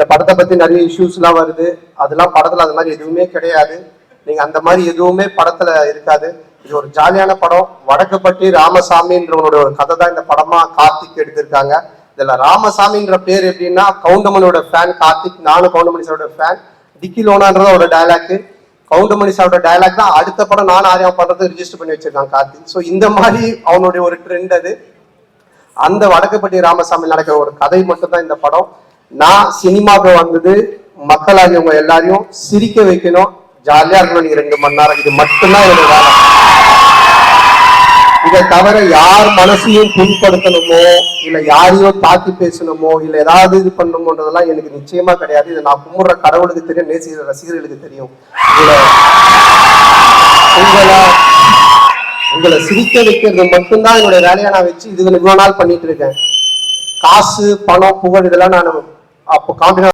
இந்த படத்தை பத்தி நிறைய இஷ்யூஸ் எல்லாம் வருது. அதெல்லாம் படத்துல அது மாதிரி எதுவுமே கிடையாது. நீங்க அந்த மாதிரி எதுவுமே படத்துல இருக்காது. இது ஒரு ஜாலியான படம். வடக்குப்பட்டி ராமசாமின்றவனோட ஒரு கதை தான் இந்த படமா கார்த்திக் எடுத்திருக்காங்க. இதுல ராமசாமின்ற பேர் எப்படின்னா கவுண்டமணியோட ஃபேன் கார்த்திக், நானும் கவுண்டமணி சாரோட ஃபேன். டிக்கி லோனான்றத ஒரு டைலாக், கவுண்டமணி சாரோட டைலாக் தான் அடுத்த படம் நான் ஆரியா பண்றது ரிஜிஸ்டர் பண்ணி வச்சிருக்காங்க கார்த்திக். ஸோ இந்த மாதிரி அவனுடைய ஒரு ட்ரெண்ட் அது. அந்த வடக்குப்பட்டி ராமசாமி நடக்கிற ஒரு கதை மட்டும் தான் இந்த படம். நான் சினிமாவுக்கு வந்தது மக்களாகியவங்க எல்லாரையும் சிரிக்க வைக்கணும், ஜாலியா இருக்கணும். நீங்க 2 மணி நேரம் இது மட்டும்தான் என்னோட வேலை. இதை தவிர யார் மனசையும் புண்படுத்தணுமோ இல்ல யாரையோ தாக்கி பேசணுமோ இல்ல ஏதாவது இது பண்ணணுமோன்றதெல்லாம் எனக்கு நிச்சயமா கிடையாது. இதை நான் கும்பிடுற கடவுளுக்கு தெரியும், நேசிக்கிற ரசிகர்களுக்கு தெரியும். உங்களை சிரிக்க வைக்கிறது மட்டும்தான் என்னுடைய வேலையை நான் வச்சு இது இவ்வளவு நாள் பண்ணிட்டு இருக்கேன். காசு, பணம், புகழ் இதெல்லாம் நான் அப்போ காம்பி